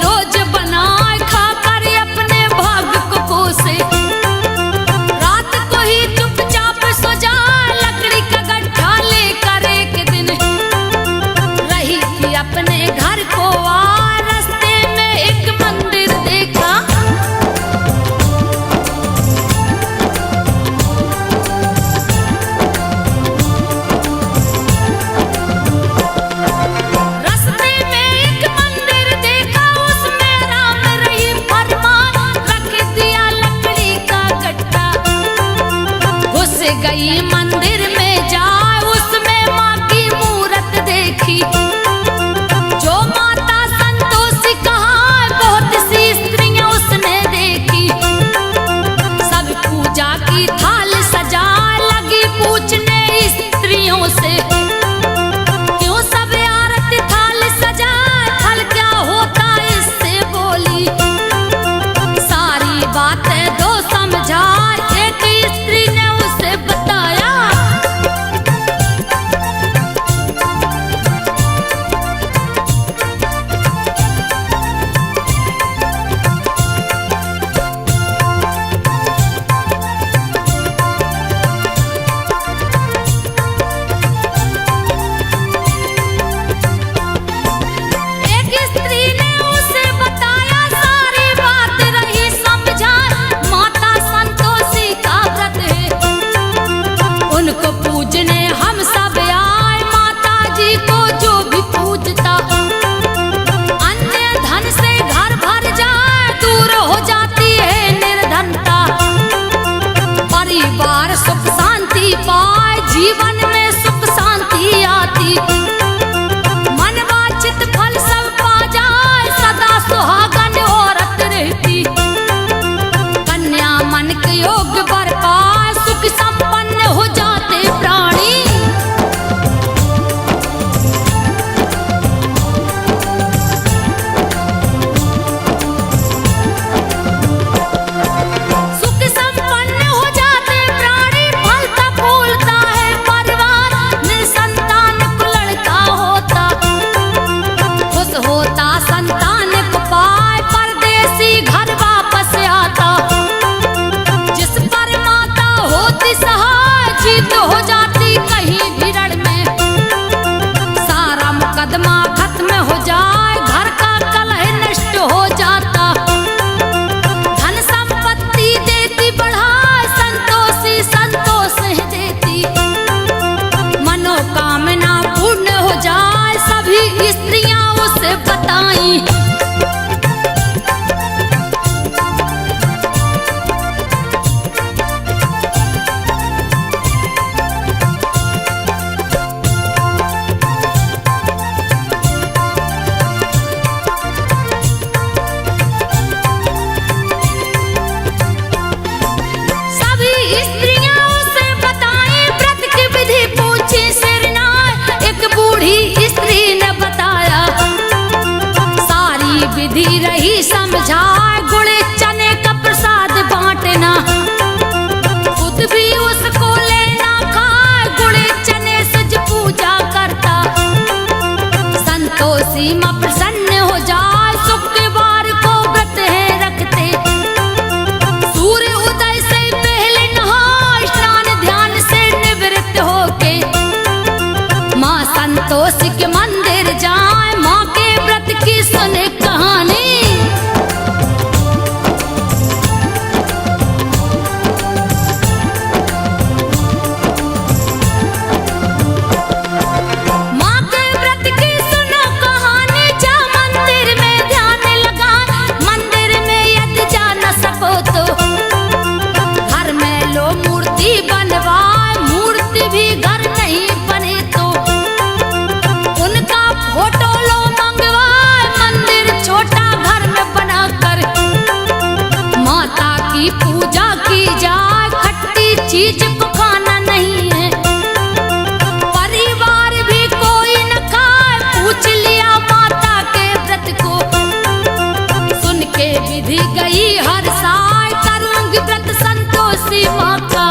रोज बनाए खाकर अपने भाग्य को कोसे। रात को ही चुपचाप सो जाए लकड़ी का गड्ढा लेकर एक दिन रही थी अपने घर को आ रास्ते में एक मंदिर देखा। रास्ते में एक मंदिर देखा उसमें राम रही फरमान रख दिया लकड़ी का गड्ढा। घुस गई मंदिर में जाए उसमें माँ की मूरत देखी। जो माता संतोषी कहाँ बहुत सी स्त्रियां उसने देखी। सब पूजा की थाल सजाए लगी पूछने स्त्रियों से क्यों सब आरती थाल सजाए फल क्या होता इससे बोली। सारी बातें दो समझाए एक स्त्री ने उसे बताया। एक स्त्री ने उसे बताया सारी बात रही समझा। माता संतोषी का व्रत है उनको पूजने हम सब आए। माता जी को जो भी पूजता अन्य धन से घर भर जाए दूर हो जाती है निर्धनता। परिवार सुख शांति पाए जीवन में सुख शांति आती। मनवांछित फल सब पा जाए सदा सुहागन औरत रहती। कन्या मन के योग्य वर पाए सुख संपन्न हो जाते प्राणी। सुख संपन्न हो जाते प्राणी फलता फूलता है परिवार। निसंतान को लड़का होता खुश होता संतान को पाए परदेसी घर वापस आता। जिस पर माता होती सहाय जीत हो जाती कहीं भी रण में। सारा मुकदमा खत्म हो जाए घर का कलह नष्ट हो जाता। धन संपत्ति देती बढ़ाए संतोषी संतोष है देती। मनोकामना पूर्ण हो जाए सभी स्त्रियां उसे बताई। सभी स्त्रियां उसे बताई व्रत की विधि पूछी सिरनाए। एक बूढ़ी स्त्री ने बताया सारी विधि रही समझाए। गुड़ चने का प्रसाद बांटना खुद भी उसको लेना खाए। गुड़ चने सज पूजा करता संतोषी मां प्रसन्न हो जाए। शुक्रवार को व्रत है रखते सूर्य उदय से पहले नहा स्नान ध्यान से निवृत्त होके माँ संतोषी के मंदिर जाए। माँ के व्रत की सुने कहानी। माँ के व्रत की सुनो कहानी। जा मंदिर में ध्यान लगा मंदिर में यदि जा न सको तो घर में लो मूर्ति बनवाए। मूर्ति भी घर नहीं बने तो उनका फोटो लो मंगवाए। मंदिर छोटा घर में बनाकर माता की पूजा की जाए। खट्टी चीज को खाना नहीं है परिवार भी कोई न खाए। पूछ लिया माता के व्रत को सुन के विधि गई हर साल करूंगी व्रत संतोषी माँ का।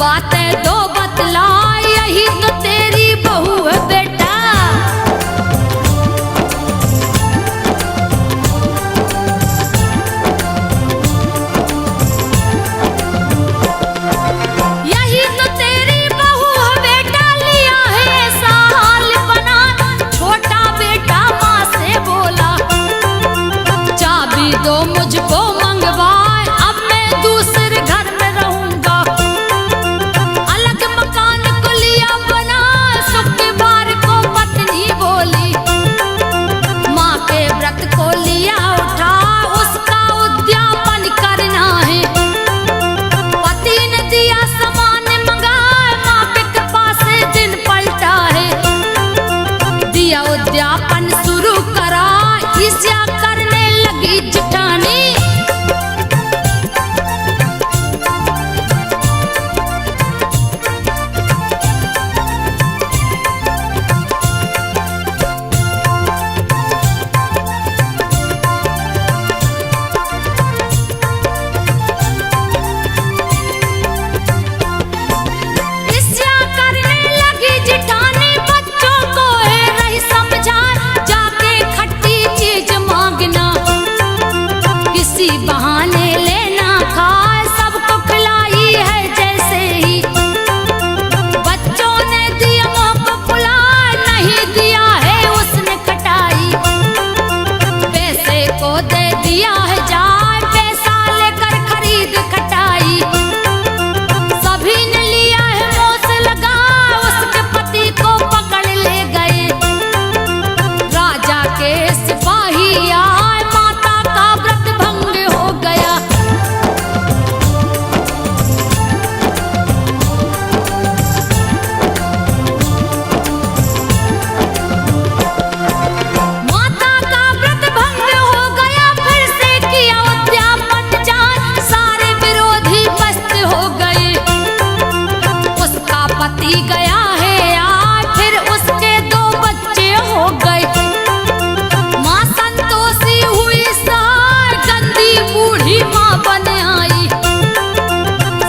बातें दो बतला, यही तो तेरी बहू है बेटा। यही तो तेरी बहू है बेटा, लिया है ऐसा हाल बना। छोटा बेटा माँ से बोला, चाबी दो मुझको मंगवाए, अब मैं दूसरे घर में रहूंगा। अलग मकान को लिया बना, शुक्रवार को पत्नी बोली। माँ के व्रत को लिया उठा, उसका उद्यापन करना है। पति ने दिया सामान मंगाए, माँ के कृपा से दिन पलटा है। दिया उद्यापन शुरू करा, ईर्ष्या करने लगी जिठानी। ईर्ष्या करने लगी जिठानी, बच्चों को है रही समझा। जाके खट्टी चीज मांगना, किसी बहाने लेना खाए, सबको खिलाई है जैसे ही। बच्चों ने दिया मुँह को फुला, नहीं दिया है उसने खटाई। पैसे को दे दिया है जाए, पैसा लेकर खरीद खटाई। सभी ने लिया है मुँह से लगा, उसके पति को पकड़ ले गए। राजा के सिपाही आए, माता का व्रत भंग हो गया। माता का व्रत भंग हो गया, फिर से किया उद्यापन जान। सारे विरोधी पस्त हो गए, उसका पति गया है यार, फिर उसके 2 बच्चे हो गए। माँ संतोषी हुई सार, गंदी बूढ़ी माँ बन आई।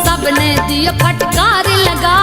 सबने दिए फटकार लगा,